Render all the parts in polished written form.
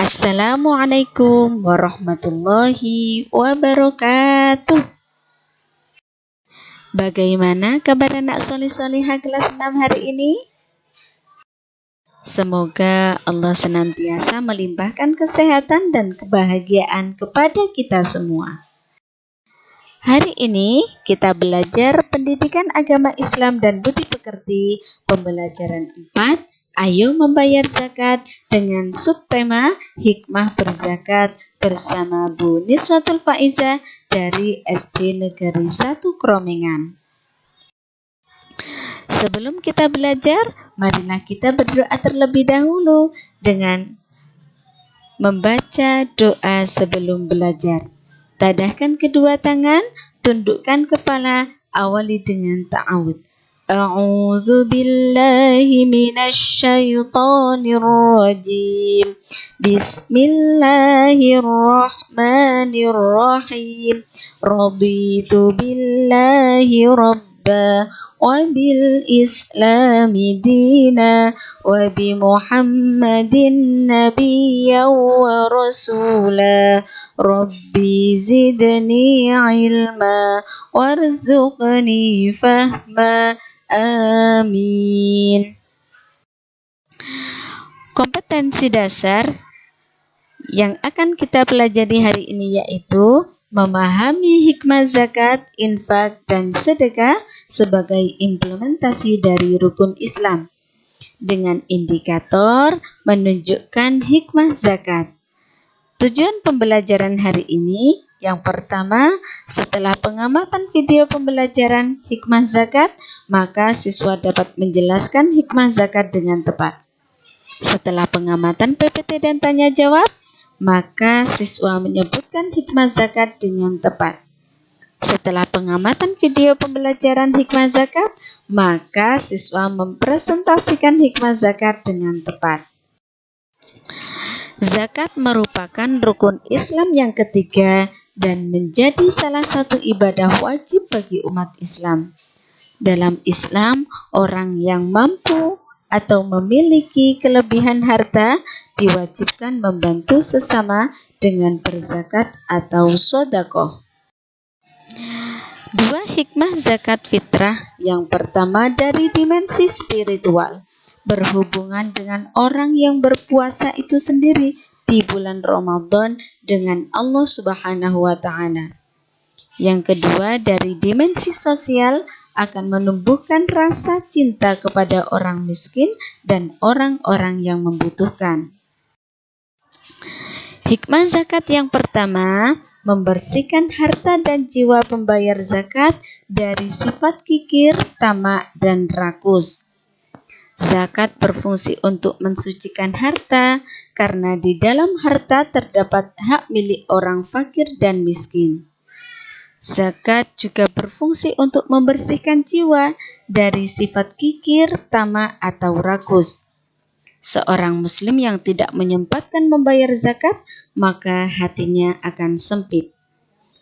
Assalamualaikum warahmatullahi wabarakatuh. Bagaimana kabar anak solih-solihah kelas 6 hari ini? Semoga Allah senantiasa melimpahkan kesehatan dan kebahagiaan kepada kita semua. Hari ini kita belajar pendidikan agama Islam dan budi pekerti, pembelajaran 4, ayo membayar zakat, dengan subtema hikmah berzakat bersama Bu Niswatul Faizah dari SD Negeri 1 Kromengan. Sebelum kita belajar, marilah kita berdoa terlebih dahulu dengan membaca doa sebelum belajar. Tadahkan kedua tangan, tundukkan kepala, awali dengan ta'awud. A'udzu billahi minasyaitonir rajim. Bismillahirrahmanirrahim. Raditu billahi rabba wa bil islami dina wa bi Muhammadin nabiyyan wa rasula. Rabbi zidni ilma warzuqni fahma. Amin. Kompetensi dasar yang akan kita pelajari hari ini yaitu memahami hikmah zakat, infak, dan sedekah sebagai implementasi dari rukun Islam dengan indikator menunjukkan hikmah zakat. Tujuan pembelajaran hari ini, yang pertama, setelah pengamatan video pembelajaran hikmah zakat, maka siswa dapat menjelaskan hikmah zakat dengan tepat. Setelah pengamatan PPT dan tanya jawab, maka siswa menyebutkan hikmah zakat dengan tepat. Setelah pengamatan video pembelajaran hikmah zakat, maka siswa mempresentasikan hikmah zakat dengan tepat. Zakat merupakan rukun Islam yang ketiga dan menjadi salah satu ibadah wajib bagi umat Islam. Dalam Islam, orang yang mampu atau memiliki kelebihan harta diwajibkan membantu sesama dengan berzakat atau sedekah. Dua hikmah zakat fitrah. Yang pertama dari dimensi spiritual, berhubungan dengan orang yang berpuasa itu sendiri di bulan Ramadan dengan Allah Subhanahu wa Ta'ala. Yang kedua dari dimensi sosial, akan menumbuhkan rasa cinta kepada orang miskin dan orang-orang yang membutuhkan. Hikmah zakat yang pertama, membersihkan harta dan jiwa pembayar zakat dari sifat kikir, tamak, dan rakus. Zakat berfungsi untuk mensucikan harta karena di dalam harta terdapat hak milik orang fakir dan miskin. Zakat juga berfungsi untuk membersihkan jiwa dari sifat kikir, tamak, atau rakus. Seorang muslim yang tidak menyempatkan membayar zakat, maka hatinya akan sempit.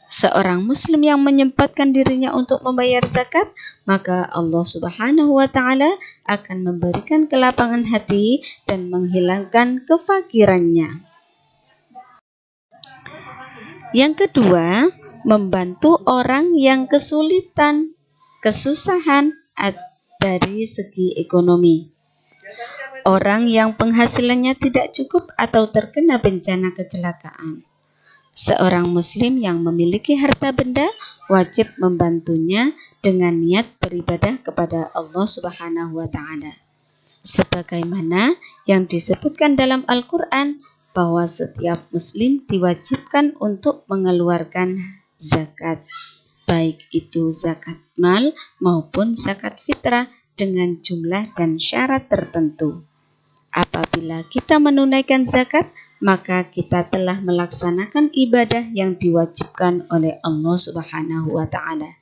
Seorang muslim yang menyempatkan dirinya untuk membayar zakat, maka Allah Subhanahu wa Ta'ala akan memberikan kelapangan hati dan menghilangkan kefakirannya. Yang kedua, membantu orang yang kesulitan, kesusahan dari segi ekonomi. Orang yang penghasilannya tidak cukup atau terkena bencana kecelakaan. Seorang muslim yang memiliki harta benda wajib membantunya dengan niat beribadah kepada Allah Subhanahu wa Ta'ala. Sebagaimana yang disebutkan dalam Al-Quran bahwa setiap muslim diwajibkan untuk mengeluarkan zakat, baik itu zakat mal maupun zakat fitrah dengan jumlah dan syarat tertentu. Apabila kita menunaikan zakat, maka kita telah melaksanakan ibadah yang diwajibkan oleh Allah Subhanahu wa Ta'ala.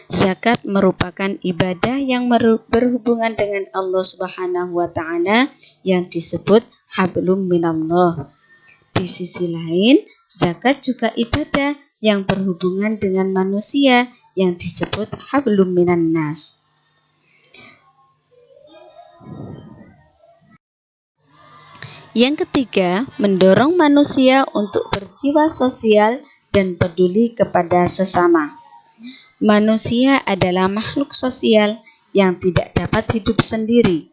Zakat merupakan ibadah yang berhubungan dengan Allah Subhanahu wa Ta'ala yang disebut hablum minallah. Di sisi lain, zakat juga ibadah yang berhubungan dengan manusia yang disebut hablum minan nas. Yang ketiga, mendorong manusia untuk berjiwa sosial dan peduli kepada sesama. Manusia adalah makhluk sosial yang tidak dapat hidup sendiri.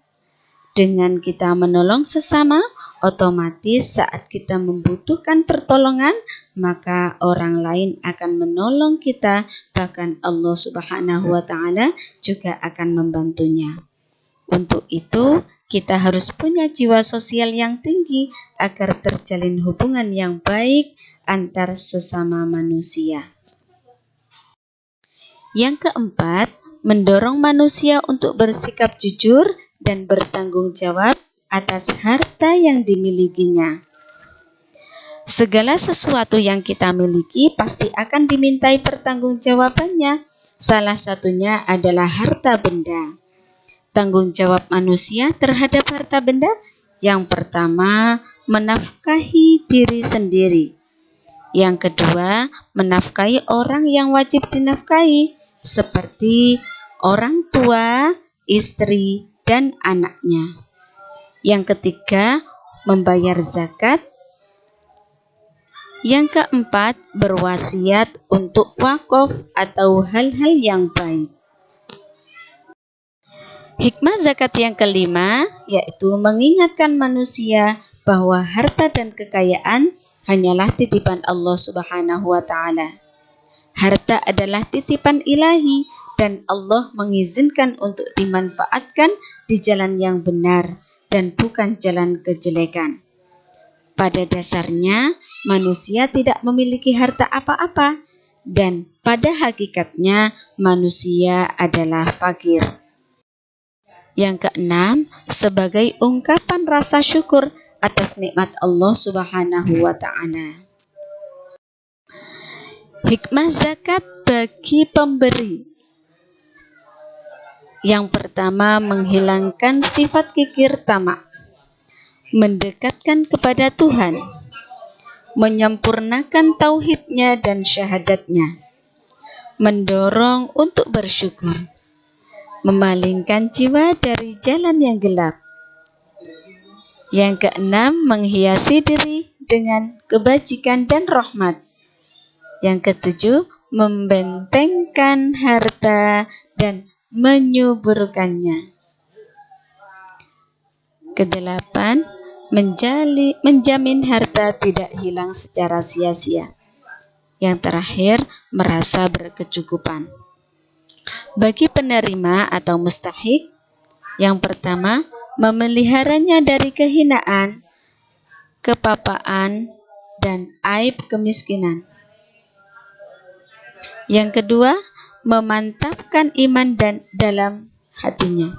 Dengan kita menolong sesama, otomatis saat kita membutuhkan pertolongan, maka orang lain akan menolong kita, bahkan Allah Subhanahu wa Ta'ala juga akan membantunya. Untuk itu, kita harus punya jiwa sosial yang tinggi agar terjalin hubungan yang baik antar sesama manusia. Yang keempat, mendorong manusia untuk bersikap jujur dan bertanggung jawab atas harta yang dimilikinya. Segala sesuatu yang kita miliki pasti akan dimintai pertanggungjawabannya. Salah satunya adalah harta benda. Tanggung jawab manusia terhadap harta benda yang pertama, menafkahi diri sendiri. Yang kedua, menafkahi orang yang wajib dinafkahi, seperti orang tua, istri, dan anaknya. Yang ketiga, membayar zakat. Yang keempat, berwasiat untuk wakaf atau hal-hal yang baik. Hikmah zakat yang kelima yaitu mengingatkan manusia bahwa harta dan kekayaan hanyalah titipan Allah Subhanahu wa Ta'ala. Harta adalah titipan ilahi dan Allah mengizinkan untuk dimanfaatkan di jalan yang benar dan bukan jalan kejelekan. Pada dasarnya manusia tidak memiliki harta apa-apa dan pada hakikatnya manusia adalah fakir. Yang keenam, sebagai ungkapan rasa syukur atas nikmat Allah Subhanahu wa Ta'ala. Hikmah zakat bagi pemberi. Yang pertama, menghilangkan sifat kikir tamak, mendekatkan kepada Tuhan, menyempurnakan tauhidnya dan syahadatnya, mendorong untuk bersyukur, memalingkan jiwa dari jalan yang gelap. Yang keenam, menghiasi diri dengan kebajikan dan rahmat. Yang ketujuh, membentengkan harta dan menyuburkannya. Kedelapan, menjamin harta tidak hilang secara sia-sia. Yang terakhir, merasa berkecukupan. Bagi penerima atau mustahik, yang pertama, memeliharanya dari kehinaan, kepapaan, dan aib kemiskinan. Yang kedua, memantapkan iman dan dalam hatinya.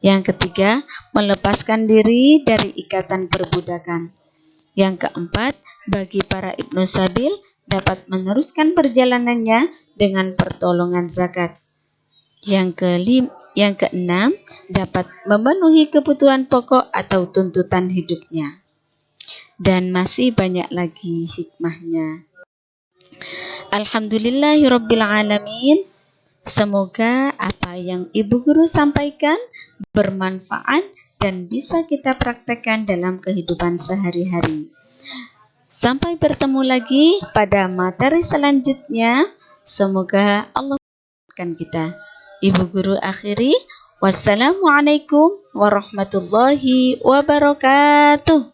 Yang ketiga, melepaskan diri dari ikatan perbudakan. Yang keempat, bagi para ibnu sabil dapat meneruskan perjalanannya dengan pertolongan zakat. Yang keenam, dapat memenuhi kebutuhan pokok atau tuntutan hidupnya. Dan masih banyak lagi hikmahnya. Alhamdulillahirabbil alamin. Semoga apa yang Ibu Guru sampaikan bermanfaat dan bisa kita praktekkan dalam kehidupan sehari-hari. Sampai bertemu lagi pada materi selanjutnya. Semoga Allah memberkati kita. Ibu Guru akhiri, wassalamualaikum warahmatullahi wabarakatuh.